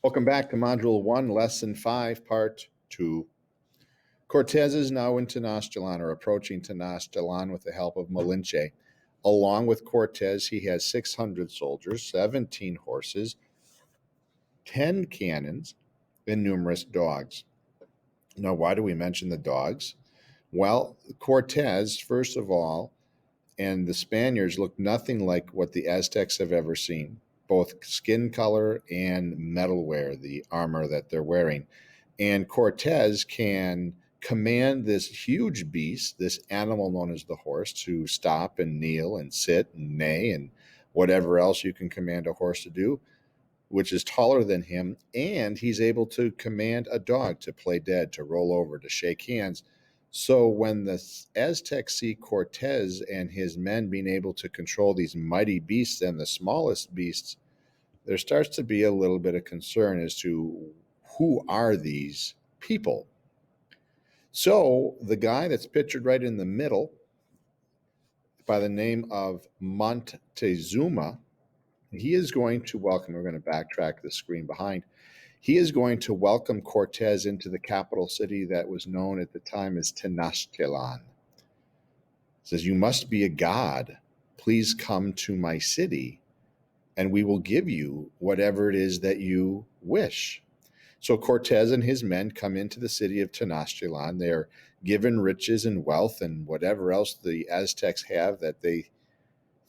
Welcome back to Module 1, Lesson 5, Part 2. Cortez is now in Tenochtitlan, or approaching Tenochtitlan with the help of Malinche. Along with Cortez, he has 600 soldiers, 17 horses, 10 cannons, and numerous dogs. Now, why do we mention the dogs? Well, Cortez, first of all, and the Spaniards look nothing like what the Aztecs have ever seen, both skin color and metalware, the armor that they're wearing. And Cortez can command this huge beast, this animal known as the horse, to stop and kneel and sit and neigh and whatever else you can command a horse to do, which is taller than him. And he's able to command a dog to play dead, to roll over, to shake hands. So when the Aztecs see Cortez and his men being able to control these mighty beasts and the smallest beasts, there starts to be a little bit of concern as to who are these people. So the guy that's pictured right in the middle, by the name of Montezuma, he is going to welcome, we're going to backtrack the screen behind, he is going to welcome Cortez into the capital city that was known at the time as Tenochtitlan. He says, "You must be a god. Please come to my city, and we will give you whatever it is that you wish." So Cortez and his men come into the city of Tenochtitlan. They're given riches and wealth and whatever else the Aztecs have that they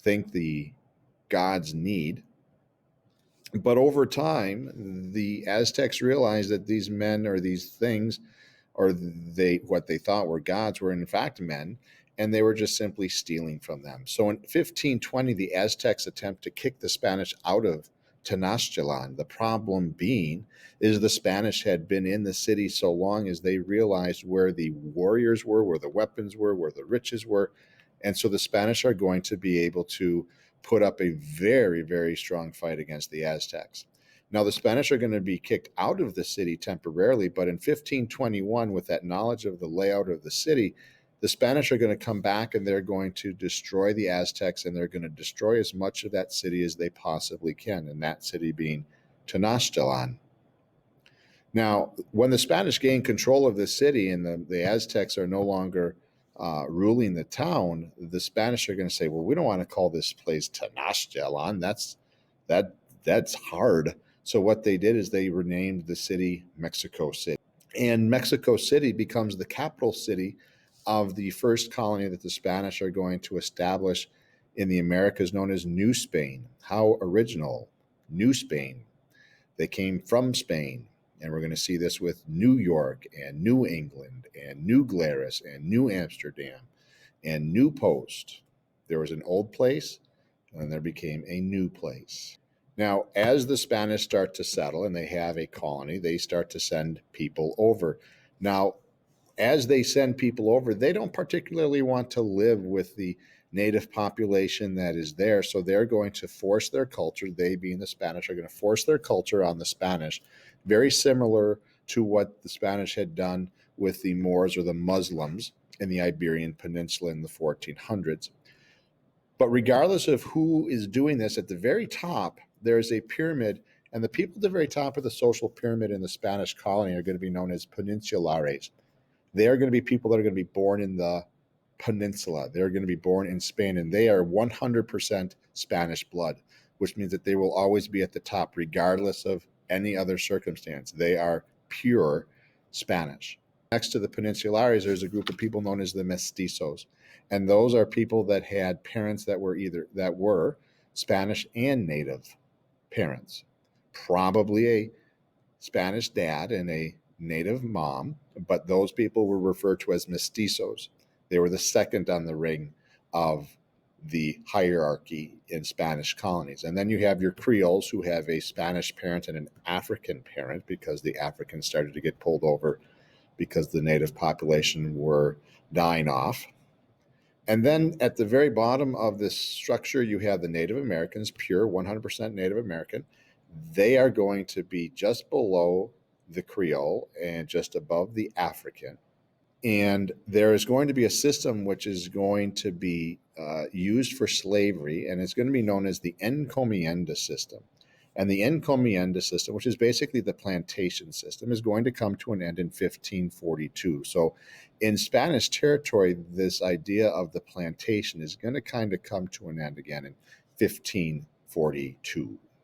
think the gods need. But over time, the Aztecs realized that these men or these things, or what they thought were gods, were in fact men, and they were just simply stealing from them. So in 1520, the Aztecs attempt to kick the Spanish out of Tenochtitlan. The problem being is the Spanish had been in the city so long as they realized where the warriors were, where the weapons were, where the riches were. And so the Spanish are going to be able to put up a very, very strong fight against the Aztecs. Now, the Spanish are going to be kicked out of the city temporarily, but in 1521, with that knowledge of the layout of the city, the Spanish are going to come back and they're going to destroy the Aztecs, and they're going to destroy as much of that city as they possibly can, and that city being Tenochtitlan. Now, when the Spanish gain control of the city and the Aztecs are no longer ruling the town, the Spanish are going to say, "Well, we don't want to call this place Tenochtitlan. That's hard." So what they did is they renamed the city Mexico City, and Mexico City becomes the capital city of the first colony that the Spanish are going to establish in the Americas, known as New Spain. How original! New Spain. They came from Spain. And we're going to see this with New York and New England and New Glarus and New Amsterdam and New Post. There was an old place, and there became a new place. Now, as the Spanish start to settle and they have a colony, they start to send people over. Now, as they send people over, they don't particularly want to live with the native population that is there. So they're going to force their culture, they being the Spanish, are going to force their culture on the Spanish, very similar to what the Spanish had done with the Moors or the Muslims in the Iberian Peninsula in the 1400s. But regardless of who is doing this, at the very top, there's a pyramid, and the people at the very top of the social pyramid in the Spanish colony are going to be known as peninsulares. They are going to be people that are going to be born in the peninsula. They're going to be born in Spain, and they are 100% Spanish blood, which means that they will always be at the top regardless of any other circumstance. They are pure Spanish. Next to the peninsulares, there's a group of people known as the mestizos, and those are people that had parents that were Spanish and native parents, probably a Spanish dad and a native mom, but those people were referred to as mestizos. They were the second on the ring of the hierarchy in Spanish colonies. And then you have your Creoles, who have a Spanish parent and an African parent, because the Africans started to get pulled over because the native population were dying off. And then at the very bottom of this structure, you have the Native Americans, pure 100% Native American. They are going to be just below the Creole and just above the African. And there is going to be a system which is going to be used for slavery, and it's going to be known as the encomienda system. And the encomienda system, which is basically the plantation system, is going to come to an end in 1542. So in Spanish territory, this idea of the plantation is going to kind of come to an end again in 1542.